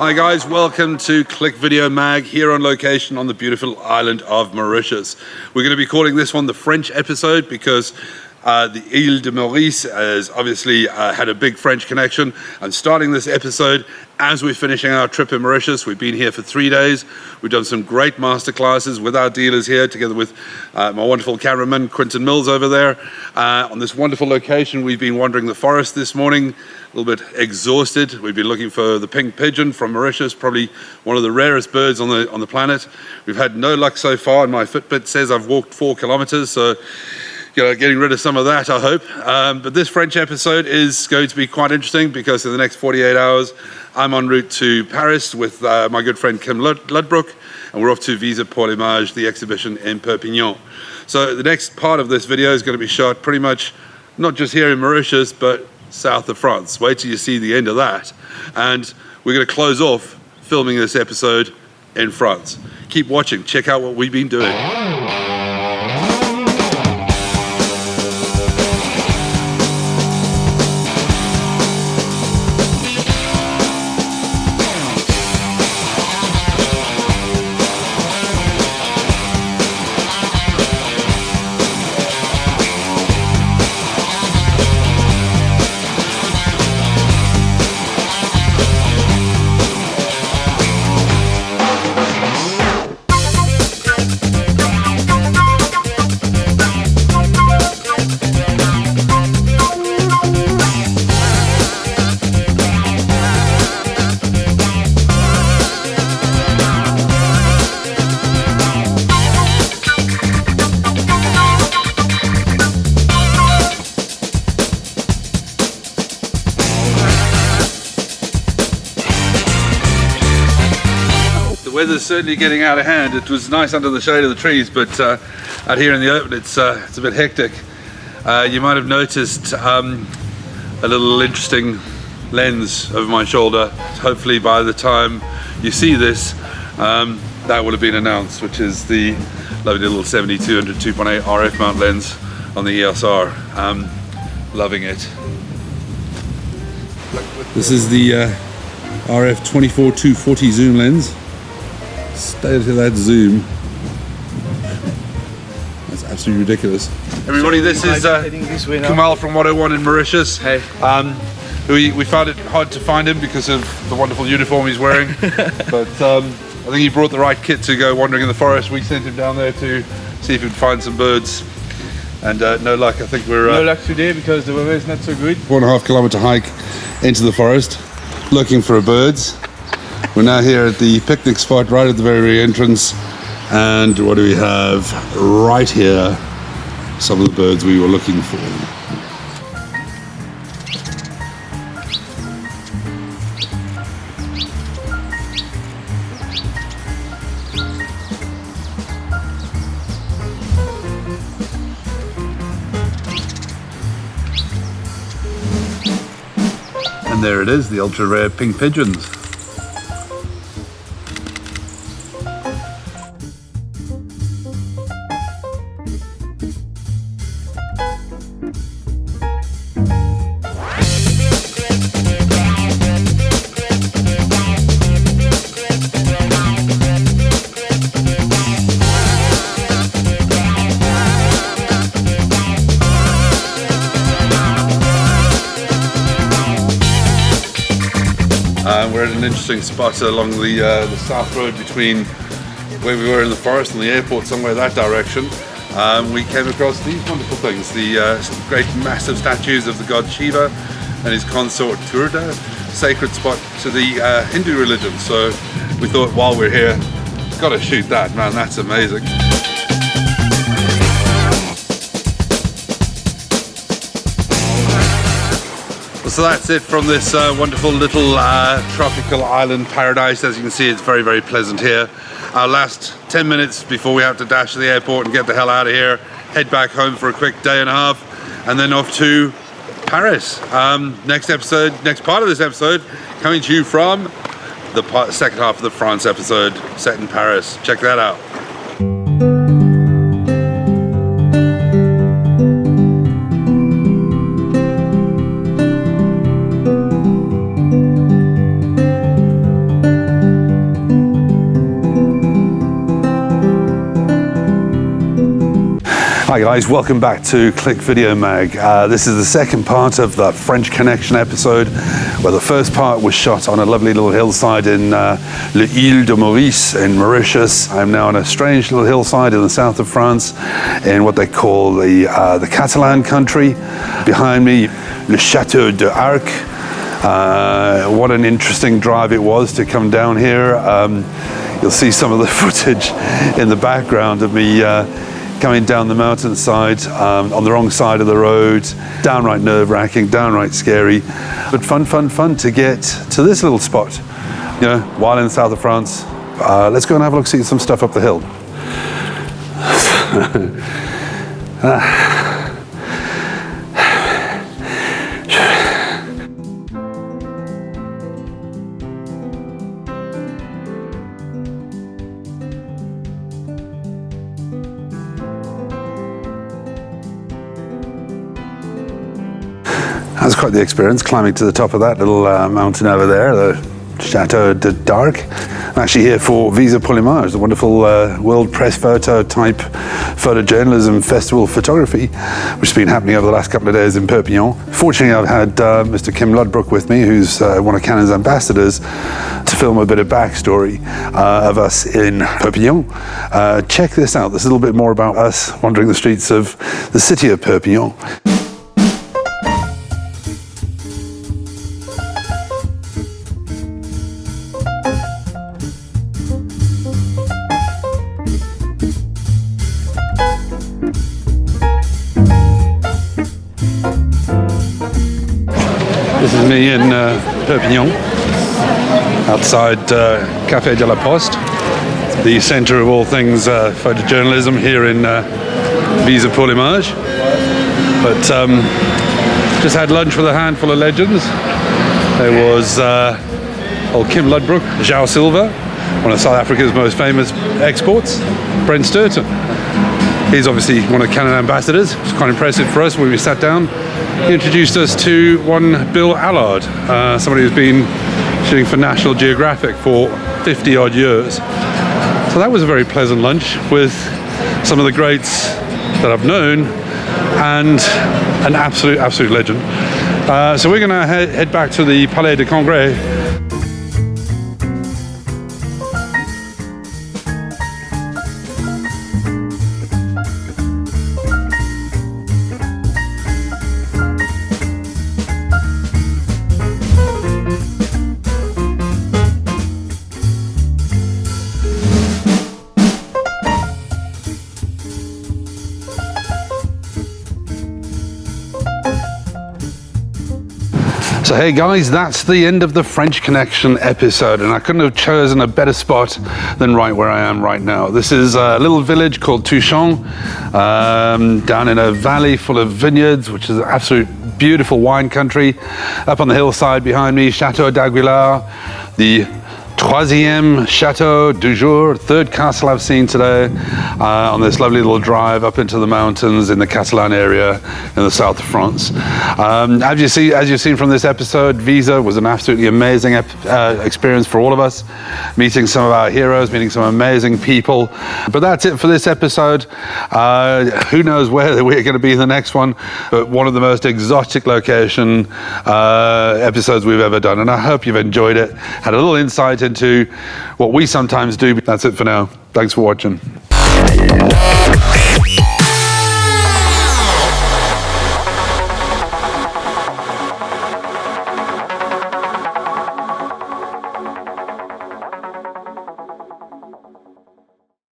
Hi guys, welcome to Click Video Mag here on location on the beautiful island of Mauritius. We're going to be calling this one the French episode because the Ile de Maurice has obviously had a big French connection. I'm starting this episode as we're finishing our trip in Mauritius. We've been here for 3 days. We've done some great masterclasses with our dealers here, together with my wonderful cameraman, Quentin Mills over there. On this wonderful location, we've been wandering the forest this morning, a little bit exhausted. We've been looking for the pink pigeon from Mauritius, probably one of the rarest birds on the planet. We've had no luck so far, and my Fitbit says I've walked 4 kilometers, so getting rid of some of that, I hope. But this French episode is going to be quite interesting because in the next 48 hours, I'm en route to Paris with my good friend Kim Ludbrook, and we're off to Visa pour l'Image, the exhibition in Perpignan. So the next part of this video is going to be shot pretty much not just here in Mauritius, but south of France. Wait till you see the end of that. And we're going to close off filming this episode in France. Keep watching, check out what we've been doing. The weather's certainly getting out of hand. It was nice under the shade of the trees, but out here in the open it's a bit hectic. You might have noticed a little interesting lens over my shoulder. Hopefully by the time you see this, that will have been announced, which is the lovely little 70-200 2.8 RF mount lens on the EOS R. Loving it. This is the RF 24-240 zoom lens. Stay to that zoom. That's absolutely ridiculous. Everybody, this is Kamal from 101 in Mauritius. Hey. We found it hard to find him because of the wonderful uniform he's wearing. But I think he brought the right kit to go wandering in the forest. We sent him down there to see if he'd find some birds. And no luck. I think we're... no luck today because the weather is not so good. 1.5 kilometer hike into the forest, looking for birds. We're now here at the picnic spot right at the very entrance, and what do we have right here? Some of the birds we were looking for. And there it is, the ultra rare pink pigeons. We're at an interesting spot along the south road between where we were in the forest and the airport, somewhere that direction. We came across these wonderful things, the great massive statues of the god Shiva and his consort Durga, sacred spot to the Hindu religion. So we thought while we're here, got to shoot that, man, that's amazing. So that's it from this wonderful little tropical island paradise. As you can see, it's very, very pleasant here. Our last 10 minutes before we have to dash to the airport and get the hell out of here, head back home for a quick day and a half, and then off to Paris. Next part of this episode, coming to you from the second half of the France episode set in Paris. Check that out. Hi guys, welcome back to Click Video Mag. This is the second part of the French Connection episode, where the first part was shot on a lovely little hillside in l'Île de Maurice in Mauritius. I'm now on a strange little hillside in the south of France in what they call the Catalan country. Behind me, le Château d'Arc. What an interesting drive it was to come down here. You'll see some of the footage in the background of me coming down the mountainside on the wrong side of the road. Downright nerve-wracking, downright scary, but fun to get to this little spot, you know, while in the south of France. Let's go and have a look, see some stuff up the hill. That was quite the experience, climbing to the top of that little mountain over there, the Château d'Arc. I'm actually here for Visa pour l'Image, the wonderful World Press Photo type photojournalism festival photography, which has been happening over the last couple of days in Perpignan. Fortunately, I've had Mr. Kim Ludbrook with me, who's one of Canon's ambassadors, to film a bit of backstory of us in Perpignan. Check this out. There's a little bit more about us wandering the streets of the city of Perpignan. This is me in Perpignan, outside Café de la Poste, the centre of all things photojournalism here in Visa pour l'Image. But just had lunch with a handful of legends. There was old Kim Ludbrook, João Silva, one of South Africa's most famous exports, Brent Sturton. He's obviously one of Canon ambassadors. It was quite impressive for us when we sat down. He introduced us to one Bill Allard, somebody who's been shooting for National Geographic for 50 odd years. So that was a very pleasant lunch with some of the greats that I've known and an absolute legend. So we're gonna head back to the Palais de Congrès. So hey guys, that's the end of the French Connection episode, and I couldn't have chosen a better spot than right where I am right now. This is a little village called Touchon, down in a valley full of vineyards, which is an absolute beautiful wine country. Up on the hillside behind me, Château d'Aguilar, the troisième château du jour, third castle I've seen today on this lovely little drive up into the mountains in the Catalan area in the south of France. As you've seen from this episode, Visa was an absolutely amazing experience for all of us, meeting some of our heroes, meeting some amazing people. But that's it for this episode. Who knows where we're going to be in the next one, but one of the most exotic location episodes we've ever done, and I hope you've enjoyed it, had a little insight into what we sometimes do. That's it for now. Thanks for watching.